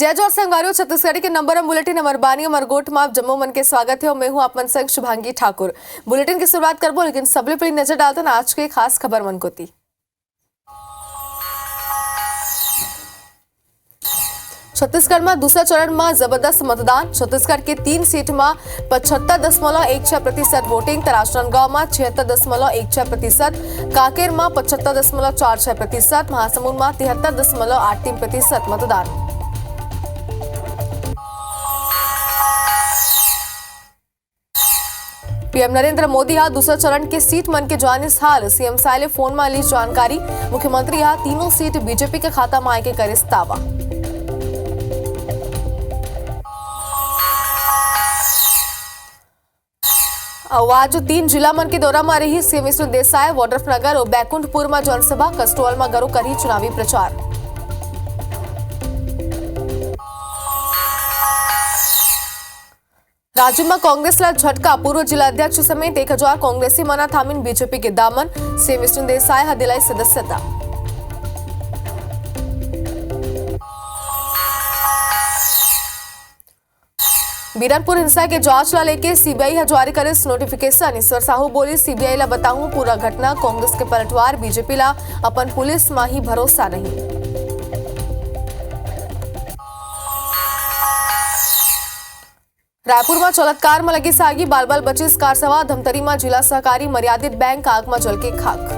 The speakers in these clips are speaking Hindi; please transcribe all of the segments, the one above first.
जय जोर संगारियों छत्तीसगढ़ के नंबर बुलेटिन अमरबानी अमरगोट माप जम्मू मन के स्वागत है और मैं हूं आप मन संग शुभांगी ठाकुर। बुलेटिन की शुरुआत करबो लेकिन सबले पहले नजर डालते हैं आज के खास खबर मन कोती। छत्तीसगढ़ में दूसरा चरण में जबरदस्त मतदान। छत्तीसगढ़ के 3 सीट में 75.16% वोटिंग, राजनांदगांव में 76.16%, कांकेर में 75.46%, महासमुंद में 73.83% मतदान। पीएम नरेंद्र मोदी हा दूसरा चरण के सीट मन के जानिस हाल सीएम साले फोन में ली जानकारी। मुख्यमंत्री हा तीनों सीट बीजेपी के खाता में आए के करिस दावा। आज 3 जिला मन के दौरा में रही सीएम विष्णु देसाई। वोड्रफनगर और बैकुंठपुर में जनसभा, कस्टोल में गरो करी चुनावी प्रचार। राज्य में कांग्रेस ला झटका, पूर्व जिलाध्यक्ष समेत 1000 कांग्रेसी मना थामिन बीजेपी के दामन। सीएम विष्णु देसाई हा दिलाई सदस्यता। बीरनपुर हिंसा के जांच ला लेके सीबीआई हा जारी करे नोटिफिकेशन। ईश्वर साहू बोली सीबीआई ला बताऊं पूरा घटना, कांग्रेस के पलटवार, बीजेपी ला अपन पुलिस में ही भरोसा नहीं। रायपुर में चौलतकार में लगी सागी, बाल बाल बची कार सवा। धमतरी में जिला सहकारी मर्यादित बैंक आग में जल के खाक।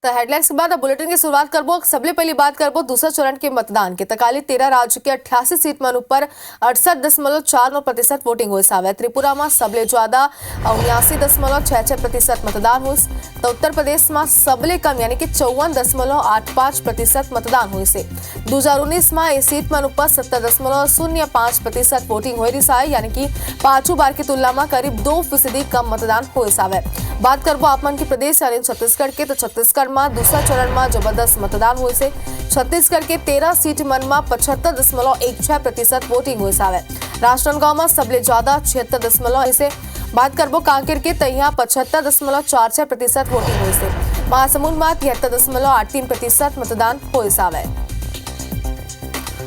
तो हेडलाइंस के बाद अब बुलेटिन की शुरुआत करबो। सबले पहली बात करबो दूसरा चरण के मतदान के तकाली 13 राज्य के 88 सीट मन ऊपर 68.49% वोटिंग हुई सावे। त्रिपुरा में सबले ज्यादा 79.66% मतदान हुई। तो उत्तर प्रदेश में सबले कम यानी कि 54.85% मतदान हुई से। 2019 में इस सीट मन ऊपर 70.05% वोटिंग हुई रिसाई यानी कि पांचों बार की तुलना में करीब 2% कम मतदान हुई सावे। बात करबो आप मन की प्रदेश यानी छत्तीसगढ़ के, तो छत्तीसगढ़ में दूसरा चरण में जबरदस्त मतदान हुए से। छत्तीसगढ़ के 13 सीट मन में 75.16% वोटिंग हुई सावे। राजनांदगांव में सबले ज्यादा 76 से। बात करबो कांकेर के, तो यहाँ 75.46% वोटिंग हुई से। महासमुंद में 73.83% मतदान हुई सावे।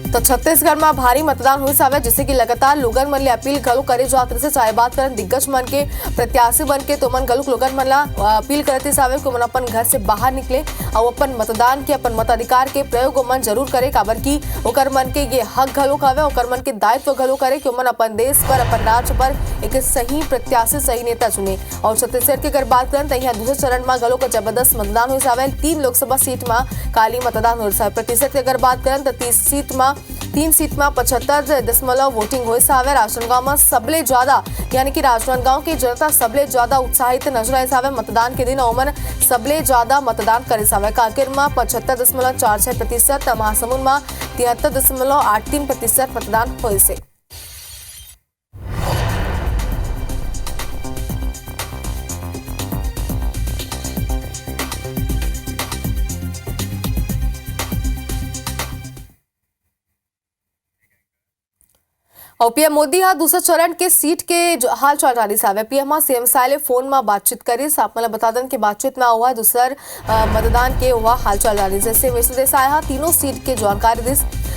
तो छत्तीसगढ़ में भारी मतदान हुई सावे, जिससे कि लगातार लोगन मन ले अपील घलो करे जात से चाहे बात करन दिग्गज मन के प्रत्याशी बन के तो मन घलो लोगन मन ला अपील करते सावे कि मन अपन घर से बाहर निकले और अपन मतदान के अपन मताधिकार के प्रयोग मन जरूर करे, काबर की ओकर मन के ये हक घलो कावे, ओकर मन के दायित्व घलो करे कि मन अपन देश पर अपन राज्य पर एक सही प्रत्याशी सही नेता चुने। और छत्तीसगढ़ की अगर बात करें तो यहाँ दूसरे चरण में घलो का जबरदस्त मतदान हुई सावे। 3 लोकसभा सीट में काली मतदान हुई सावे। प्रतिशत की अगर बात करें तो 3 सीट में 75% वोटिंग हुई सावे। राजनांदगांव में सबले ज्यादा यानी कि राजनांदगांव की जनता सबले ज्यादा उत्साहित नजर आई सावे। मतदान के दिन ओमन सबले ज्यादा मतदान करे सावे। कांकेर में 75.46%, महासमुंद में 73.83% मतदान हुई से। और पीएम मोदी हा दूसरा चरण के सीट के हाल चाल जानी सावे। पीएम सीएम साले फोन में बातचीत करी। आप मतलब बता दें कि बातचीत में हुआ दूसर मतदान के हुआ हाल चाल जानी। जैसे विष्णु देसाई हा तीनों सीट के जानकारी दी।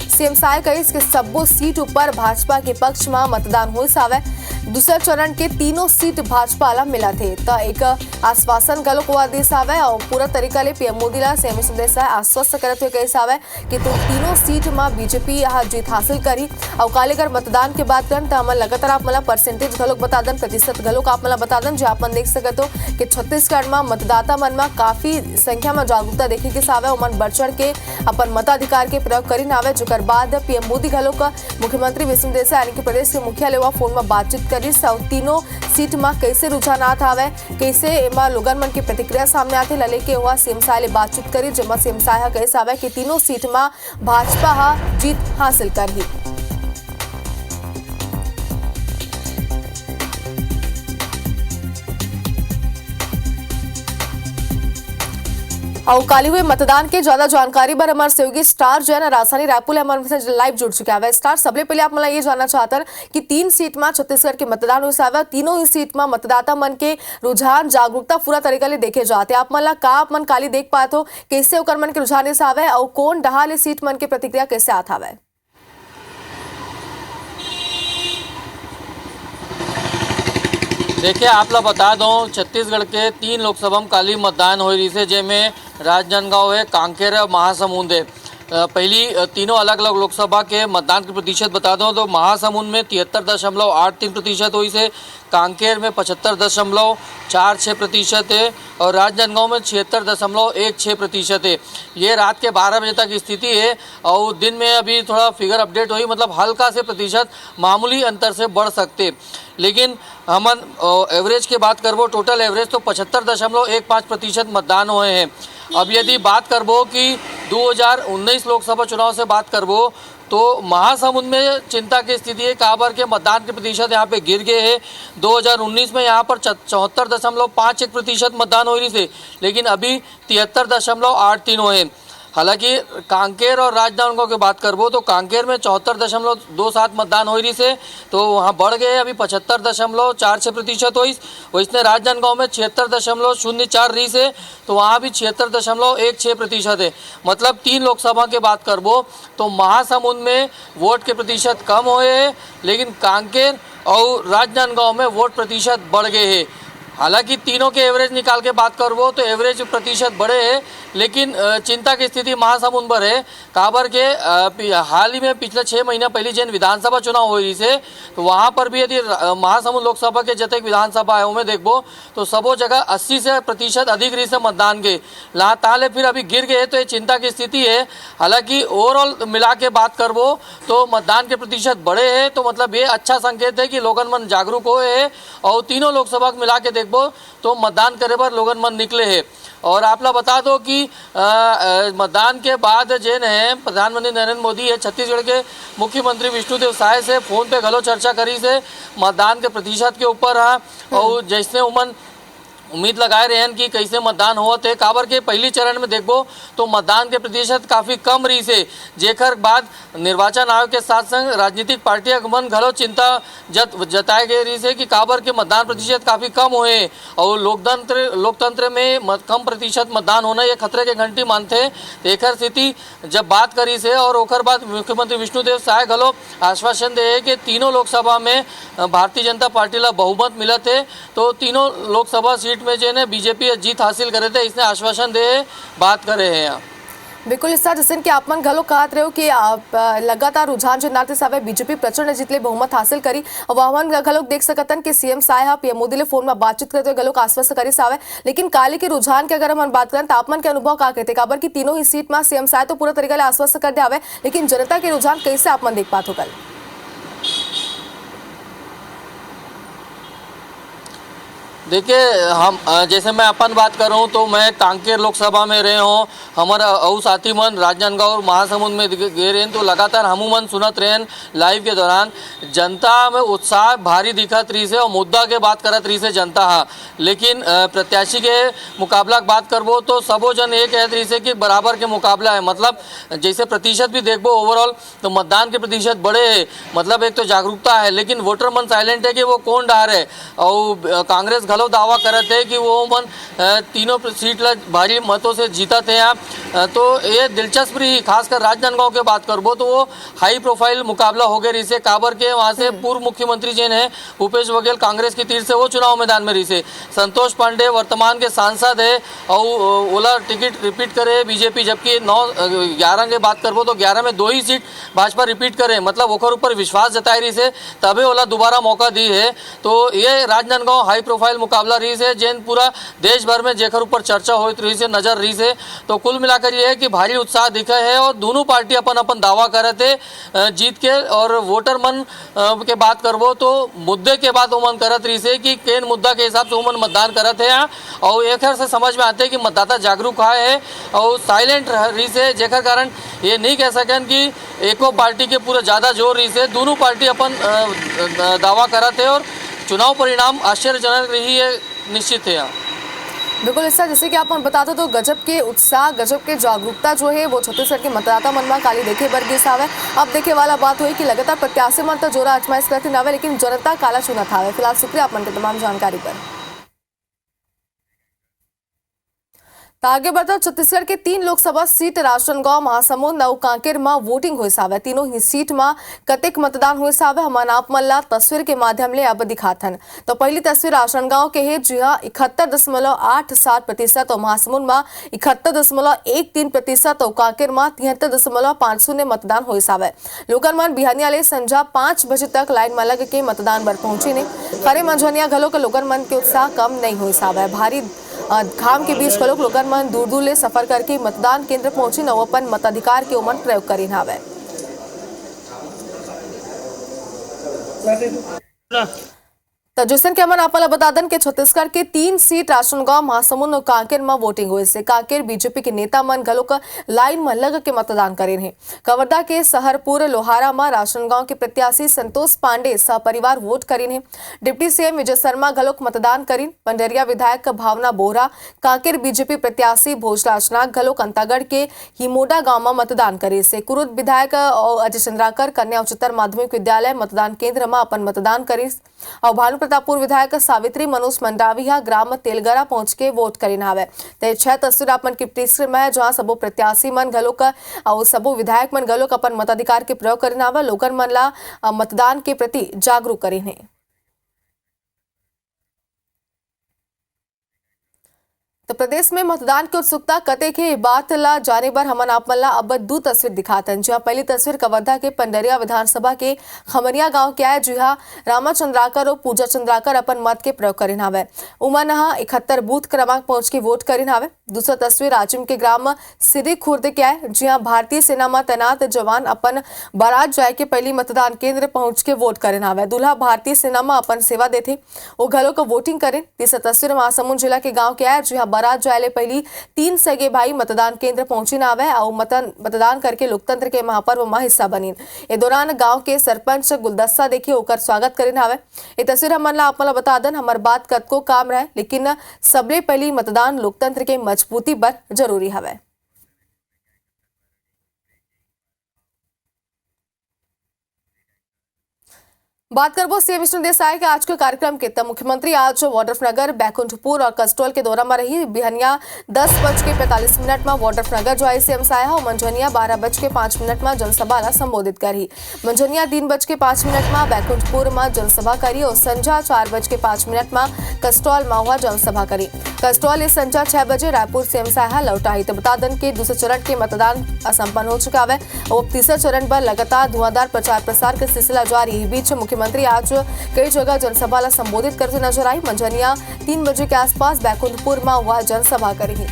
सीएम साय कही कि सबो सीट ऊपर भाजपा के पक्ष में मतदान हुई सावे। दूसरा चरण के तीनों सीट भाजपा ला मिला थे तो एक आश्वासन गलो को दी सावे और पूरा तरीका ले पीएम मोदी ला सीएम विष्णु देसाई आश्वस्त करते हुए कही सावे कि तुम तीनों सीट में बीजेपी यहाँ जीत हासिल करी। और कालेगर मतदान के बात करें तो हम लगातार आप मला परसेंटेज घलोक बता दें, प्रतिशत घलोक आप मला बता दें, जो आप देख सकते हो कि छत्तीसगढ़ में मतदाता मन में काफी संख्या में जागरूकता देखे के सावे। मन बढ़ चढ़ के अपन मताधिकार के प्रयोग करी नावे। जो बाद पीएम मोदी घलोक मुख्यमंत्री विष्णु देसाई यानी कि प्रदेश के मुखिया ले फोन में बातचीत करी। तीनों सीट में कैसे रुझानात आवे, कैसे एमा लोगन मन की प्रतिक्रिया सामने आते लले के हुआ सीएम साय ले बातचीत करी। जेमा सीएम साय हा कहे सावे कि तीनों सीट में भाजपा हा जीत हासिल करही। और काली हुए मतदान के ज्यादा जानकारी पर हमारे सहयोगी स्टार जो है ना राजधानी रायपुर हमारे से लाइव जुड़ चुका है। स्टार सबले पहले आप मला ये जानना चाहता कि 3 सीट में छत्तीसगढ़ के मतदान हो सावे तीनों ही सीट में मतदाता मन के रुझान जागरूकता पूरा तरीका ले देखे जाते आप मला का आप मन काली देख पाते हो कैसे ओकर मन के रुझान से आवे और कौन डहाले सीट मन के प्रतिक्रिया कैसे आता है। देखिए आप लोग बता दो छत्तीसगढ़ के 3 लोकसभा में काली मतदान हो रही है जिसमें राजनांदगांव है, कांकेर है, महासमुंद है। पहली तीनों अलग अलग लोकसभा के मतदान के प्रतिशत बता दूं तो महासमुंद में 73.83% हुई से, कांकेर में 75.46% है और राजनांदगांव में 76.16% है। ये रात के 12 बजे तक स्थिति है और दिन में अभी थोड़ा फिगर अपडेट हुई, मतलब हल्का से प्रतिशत मामूली अंतर से बढ़ सकते, लेकिन हमन एवरेज की बात करबो टोटल एवरेज तो 75.15% मतदान हुए हैं। अब यदि बात करबो कि 2019 लोकसभा चुनाव से बात करबो तो महासमुंद में चिंता की स्थिति है, काबर के मतदान के प्रतिशत यहाँ पे गिर गए हैं। 2019 में यहाँ पर 74.51% मतदान हो रही थे, लेकिन अभी 73.83 हुए। हालांकि कांकेर और राजनांदगांव की बात करबो तो कांकेर में 74.27 मतदान हो रही से तो वहाँ बढ़ गए, अभी 75.46% हुई। वैसे राजनांदगांव में 76.04 रही से तो वहाँ भी 76.16% है। मतलब 3 लोकसभा की बात करबो तो महासमुंद में वोट के प्रतिशत कम हुए हैं, लेकिन कांकेर और राजनांदगांव में वोट प्रतिशत बढ़ गए हैं। हालांकि तीनों के एवरेज निकाल के बात करबो तो एवरेज प्रतिशत बढ़े है, लेकिन चिंता की स्थिति महासमुंद पर है। काबर के हाल ही में पिछले 6 महीना पहले जिन विधानसभा चुनाव हो रही से तो वहाँ पर भी यदि महासमुंद लोकसभा के जतक विधानसभा है उनमें देखबो तो सबो जगह 80% अधिक रही से मतदान के ताले फिर अभी गिर गए, तो ये चिंता की स्थिति है। हालांकि ओवरऑल मिला के बात करबो तो मतदान के प्रतिशत बढ़े हैं, तो मतलब ये अच्छा संकेत है कि लोगन मन जागरूक हुए है और तीनों लोकसभा मिला के तो मतदान करे पर लोगन मन निकले हैं। और आप लोग बता दो कि मतदान के बाद जेन है प्रधानमंत्री नरेंद्र मोदी है छत्तीसगढ़ के मुख्यमंत्री विष्णुदेव साय से फोन पे घलो चर्चा करी से मतदान के प्रतिशत के ऊपर और जैसे उमन उम्मीद लगाए रहे हैं कि कैसे मतदान हुआ थे। काबर के पहली चरण में देखबो तो मतदान के प्रतिशत काफ़ी कम रही से, जेकर बाद निर्वाचन आयोग के साथ संग राजनीतिक पार्टियों के मन घलो चिंता जताए गए रही से कि काबर के मतदान प्रतिशत काफ़ी कम हुए और लोकतंत्र में कम प्रतिशत मतदान होना ये खतरे के घंटी मानते। एक स्थिति जब बात करी से और ओकर बाद मुख्यमंत्री विष्णुदेव साय घलो आश्वासन दे कि तीनों लोकसभा में भारतीय जनता पार्टी ला बहुमत मिला थे, तो तीनों लोकसभा सीट में जो है बीजेपी जीत हासिल करे थे, इसने आश्वासन दे बात करे हैं। बिल्कुल इस जैसे कि आप मन घलो कहत रहे हो कि आप लगातार रुझान जो नाते सावे बीजेपी प्रचंड जीतले बहुमत हासिल करी और वहन घलो देख सकतन कि सीएम साय पीएम मोदी ले फोन में बातचीत करते हुए घलो आश्वस्त करी सावे। लेकिन काले के रुझान के अगर हम बात करें तो आप मन के अनुभव का कहते काबर की तीनों ही सीट में सीएम साय तो पूरा तरीका ले आश्वस्त कर दे आवे, लेकिन जनता के रुझान कैसे आप मन देख पाते हो कल? देखिए हम जैसे मैं अपन बात कर रहा हूँ तो मैं कांकेर लोकसभा में रहे हूँ, हमारा अऊ साथी मन राजनांदगांव और महासमुंद में गए रहे तो लगातार हमू मन सुनत रहे लाइव के दौरान जनता में उत्साह भारी दिखत रही से और मुद्दा के बात करत रही से जनता। लेकिन प्रत्याशी के मुकाबला बात करबो तो सबो जन ये कहत रही से कि बराबर के मुकाबला है। मतलब जैसे प्रतिशत भी देखबो ओवरऑल तो मतदान के प्रतिशत बड़े है, मतलब एक तो जागरूकता है, लेकिन वोटर मन साइलेंट है कि वो कौन डा रहे। और कांग्रेस घलो दावा करते हैं कि वो मन तीनों सीट भारी मतों से जीता थे आप। तो ये दिलचस्प रही, खासकर राजनांदगांव के बात करबो तो वो हाई प्रोफाइल मुकाबला हो गया रही से। काबर के वहाँ से पूर्व मुख्यमंत्री जिन है भूपेश बघेल कांग्रेस की तीर से वो चुनाव मैदान में रही से, संतोष पांडे वर्तमान के सांसद है और ओला टिकट रिपीट करे बीजेपी, जबकि 9-11 की बात करबो तो 11 में 2 ही सीट भाजपा रिपीट करे, मतलब ओकर ऊपर विश्वास जताई रही से तबे ओला दोबारा मौका दी है। तो ये राजनांदगांव हाई प्रोफाइल मुकाबला रही से जैन पूरा देश भर में जेकर ऊपर चर्चा होती रही से नजर रही से। तो कुल मिलाकर ये है कि भारी उत्साह दिखा है और दोनों पार्टी अपन अपन दावा करे थे जीत के। और वोटर मन के बात करबो तो मुद्दे के बाद वो मन करत रही से कि केन मुद्दा के हिसाब से वो मन मतदान करत है और एक से समझ में आते कि मतदाता जागरूक है और साइलेंट रही से, जेकर कारण ये नहीं कह सकन कि एको पार्टी के पूरा ज़्यादा जोर रही से। दोनों पार्टी अपन दावा करत है और चुनाव परिणाम आश्चर्यजनक रही है, निश्चित है। बिल्कुल ऐसा जैसे कि आप बताते तो गजब के उत्साह गजब के जागरूकता जो है वो छत्तीसगढ़ के मतदाता मन में काली देखे बर गिस आवे। अब देखे वाला बात हुई कि लगातार प्रत्याशी मन तो जोरा आजमाइश करते नावे लेकिन जनता काला चुनत हावे। फिलहाल शुक्रिया आप मन के तमाम जानकारी पर। तो आगे बढ़ता छत्तीसगढ़ के 3 लोकसभा सीट राजनांदगांव, महासमुंद और कांकेर में वोटिंग हुई सावे। तीनों ही सीट में कतेक मतदान हुई सावे हमारा आप मल्ला तस्वीर के माध्यम ले अब दिखाथन। तो पहली तस्वीर राजनांदगांव के है जी हाँ 71.87% और महासमुंद में 71.13% और कांकेर में 73.50 मतदान हुई सावे। लोगन मन बिहानिया ले संजा 5 बजे तक लाइन में लग के मतदान बर पहुंची ने। खरे मंझनिया घलो के लोगन मन के उत्साह कम नहीं हुई सावे। भारी घाम के बीच कलोक लोगन मन दूर दूर ले सफर करके मतदान केंद्र पहुंची न अपन मताधिकार के उमन प्रयोग करीन हावे। तो जैसन के हमन आपला बता दन के छत्तीसगढ़ के 3 सीट राजनांदगांव, महासमुंद और कांकेर में वोटिंग हुई से कांकेर बीजेपी के नेता मन घलो का लाइन में लग के मतदान करेन है। कवर्धा के सहरपुर लोहारा में राजनांदगांव के प्रत्याशी संतोष पांडे सपरिवार वोट करीन है। डिप्टी सीएम विजय शर्मा घलो मतदान करीन। पंडरिया विधायक भावना बोहरा, कांकेर बीजेपी प्रत्याशी भोजराज नाग घलो अंतागढ़ के हिमोडा गांव में मतदान करे से। कुरुद विधायक अजय चंद्राकर कन्या उच्चतर माध्यमिक विद्यालय मतदान केंद्र में अपन मतदान करी और भानु प्रतापपुर विधायक सावित्री मनोज मंडाविया ग्राम तेलगरा पहुंच के वोट करीन हावे। ते 6 तस्वीर अपन की टीसर में जहां सबो प्रत्याशी मन घलो का और सबो विधायक मन घलो अपन मताधिकार के प्रयोग करीन हावे। लोगन मन ला मतदान के प्रति जागरूक करीन है। तो प्रदेश में मतदान की उत्सुकता कतेक है बात ला जाने बर हमन आप मन ला अब 2 तस्वीर दिखातन। जी हाँ पहली तस्वीर कवर्धा के पंडरिया विधानसभा के खमरिया गांव के आए। जी हाँ रामा चंद्राकर और पूजा चंद्राकर अपन मत के प्रयोग करीन हावे। उमन 71 बूथ क्रमांक पहुंच के वोट करीन हावे। दूसरा तस्वीर राजिम के ग्राम सिरी खुर्द के आए। जी हाँ भारतीय सेना में तैनात जवान अपन बारात जाए के पहली मतदान केंद्र पहुंच के वोट करीन हावे। दूल्हा भारतीय सेना में अपन सेवा देते वो घरों को वोटिंग करें। तीसरा तस्वीर महासमुंद जिला के गाँव के आए। जी हाँ बारात जाए पहली 3 सगे भाई मतदान केंद्र पहुंची ना आवे और मतदान करके लोकतंत्र के महापर्व में हिस्सा बनी। ए दौरान गांव के सरपंच गुलदस्ता देखिए ओकर स्वागत करीन हावे। ये तस्वीर हमन ला आप बता दन हमार बात कतको काम रहे लेकिन सबले पहली मतदान लोकतंत्र के मजबूती बर जरूरी हवे। बात करबो सीएम विष्णु देसाई के आज के कार्यक्रम के। तब मुख्यमंत्री आज वाड्रफनगर, बैकुंठपुर और कस्टोल के दौरा में रही। बिहनिया 10:45 में वाड्रफनगर जो आई सीएम साया और मंझनिया 12:05 में जनसभा ला संबोधित करी। मंझनिया 3:05 में बैकुंठपुर में जनसभा करी और संजा 4:05 में कस्टोल में जनसभा करी। कस्टोल इस संजा 6 बजे रायपुर सीएम साया लौटाई। तो बता दें कि दूसरे चरण के मतदान संपन्न हो चुका है और तीसरे चरण पर लगातार धुआंधार प्रचार प्रसार का सिलसिला जारी है। बीच मुख्यमंत्री आज कई जगह जनसभा ला संबोधित करते नजर आई। मंझनिया 3 बजे के आसपास बैकुंठपुर में वह जनसभा करेगी।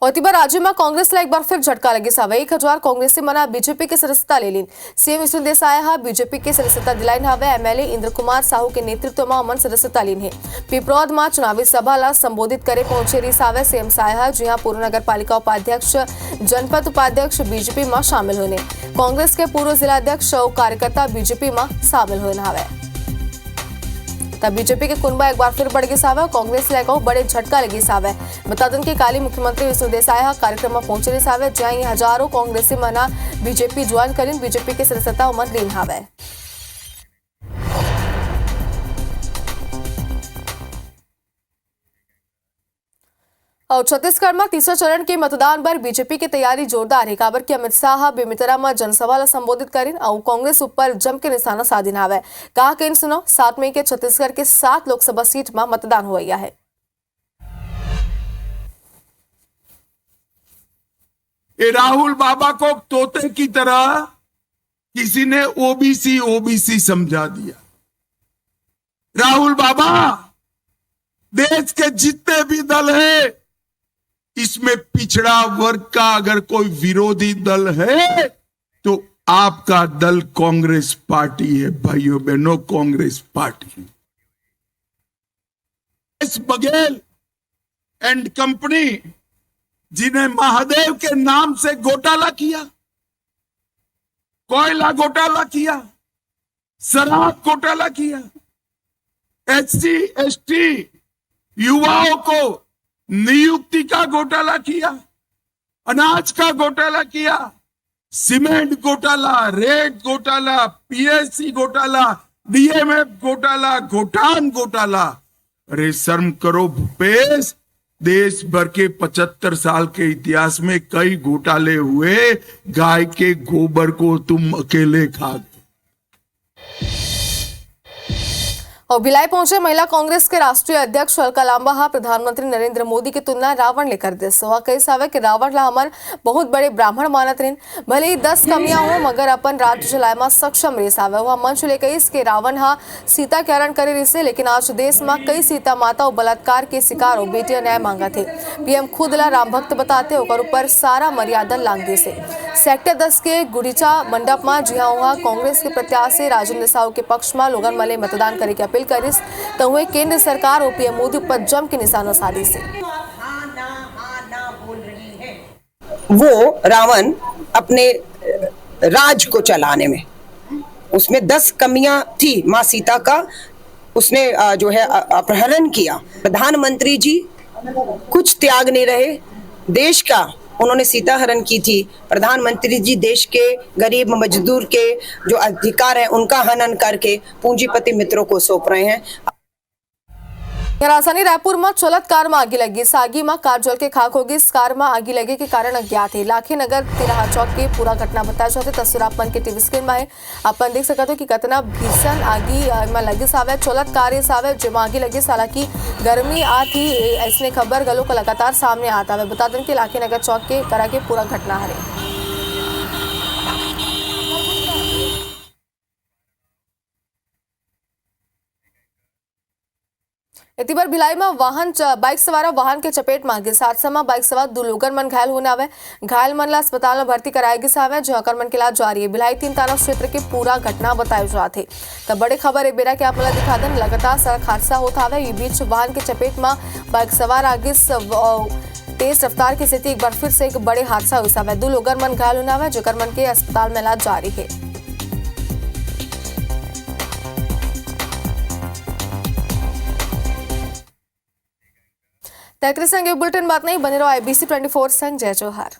और तिबार राज्य में कांग्रेस ला एक बार फिर झटका लगे सावे। 1000 कांग्रेसी मना बीजेपी के सदस्यता ले लीन। सीएम विष्णु देसाई हा बीजेपी के सदस्यता दिलाइन हावे। एमएलए इंद्र कुमार साहू के नेतृत्व में अमन सदस्यता लीन है। पिपरौद में चुनावी सभा ला संबोधित करे पहुंचे रही सावे सीएम साया जी हाँ पूर्व नगर पालिका उपाध्यक्ष, जनपद उपाध्यक्ष बीजेपी में शामिल होने। कांग्रेस के पूर्व जिलाध्यक्ष और कार्यकर्ता बीजेपी में शामिल होने हावे। तब बीजेपी के कुनबा एक बार फिर बढ़ गई सावे। कांग्रेस को बड़े झटका लगी सावे। बता दें कि काली मुख्यमंत्री विष्णु देसाई कार्यक्रम में पहुंचे सावे जहां हजारों कांग्रेसी मना बीजेपी ज्वाइन करीन बीजेपी के सदस्यता उमन लीन हावे। और छत्तीसगढ़ में तीसरे चरण के मतदान पर बीजेपी की तैयारी जोरदार है। काबर की अमित शाह बेमितरा में जनसभा ला संबोधित करीन और कांग्रेस ऊपर जम के निशाना साधिन हावे। कहा कि सुनो 7 मई के छत्तीसगढ़ के 7 लोकसभा सीट में मतदान हुआ है। ये राहुल बाबा को तोते की तरह किसी ने ओबीसी समझा दिया। राहुल बाबा देश के जितने भी दल है इसमें पिछड़ा वर्ग का अगर कोई विरोधी दल है तो आपका दल कांग्रेस पार्टी है। भाइयों बहनों Congress party. S Baghel and company जिन्हें महादेव के नाम से घोटाला किया, कोयला घोटाला किया, शराब घोटाला किया, एससी एसटी युवाओं को नियुक्ति का घोटाला किया, अनाज का घोटाला किया, सीमेंट घोटाला, रेत घोटाला, पीएससी घोटाला, डीएमएफ घोटाला, गोठान घोटाला। अरे शर्म करो भूपेश, देश भर के 75 साल के इतिहास में कई घोटाले हुए, गाय के गोबर को तुम अकेले खा गए। और भिलाई पहुंचे महिला कांग्रेस के राष्ट्रीय अध्यक्ष अलका लांबा प्रधानमंत्री नरेंद्र मोदी की तुलना रावण ले कर दे सवा कई सावे कि रावण ला हमर बहुत बड़े ब्राह्मण मानत रहीन, भले ही 10 कमियां हो मगर अपन राज्य चलाए में सक्षम रही सावे। वह मंच ले कहीस कि रावण हा सीता के हरण करे रही से, लेकिन आज देश में कई सीता माता और बलात्कार के शिकार हो बेटियां न्याय मांगा थे। पीएम खुद ला राम भक्त बताते होकर ऊपर सारा मर्यादा लांग दे से। सेक्टर 10 के गुड़ीचा मंडप में जिहा वहां कांग्रेस के प्रत्याशी राजेंद्र साहू के पक्ष में लोगन मले मतदान करे के अपील करिस, तो हुए केंद्र सरकार और पीएम मोदी पर जम के निशाना साधी से। वो रावण अपने राज को चलाने में, उसमें 10 कमियां थी। माँ सीता का उसने जो है अपहरण किया। प्रधानमंत्री जी कुछ त्याग नहीं रहे देश का, उन्होंने सीता हरण की थी। प्रधानमंत्री जी देश के गरीब मजदूर के जो अधिकार है उनका हनन करके पूंजीपति मित्रों को सौंप रहे हैं। राजधानी रायपुर में चलत कार में आगी लगी। इस आगी में कार जल के खाक होगी। इस कार में आगी लगे के कारण अज्ञात है। लाखी नगर तिराहा चौक की पूरा घटना बताया जाते तस्वीर अपन के टीवी स्क्रीन में है। अपन देख सकते हो कि कितना भीषण आगी में लगी सावे। चलत कार सावे जिसमें आगी लगी, हालांकि गर्मी आती ऐसने खबर गलों का लगातार सामने आता है। बता दें कि लाखी नगर चौक के तरह के पूरा घटना है। इतनी बार भिलाई में बाइक सवार वाहन के चपेट में आ गई। हादसा में बाइक सवार 2 लोगन मन घायल होने आवे। घायल मन ला अस्पताल में भर्ती कराया गई सावे, जो कर मन के इलाज जारी है। भिलाई 3 थाना क्षेत्र की पूरा घटना बताए जाते। तो बड़े खबर एक बेरा के आप मला दिखा दें, लगातार सड़क हादसा होता है। ये बीच वाहन के चपेट में बाइक सवार आ गई। तेज रफ्तार की स्थिति एक बार फिर से एक बड़े हादसा हुआ सावे। 2 लोगन मन घायल होने आवे, जो कर मन के अस्पताल में इलाज जारी है। तकरीर संग बुलेटिन बात नहीं बने रहो IBC 24 संग। जय जोहार।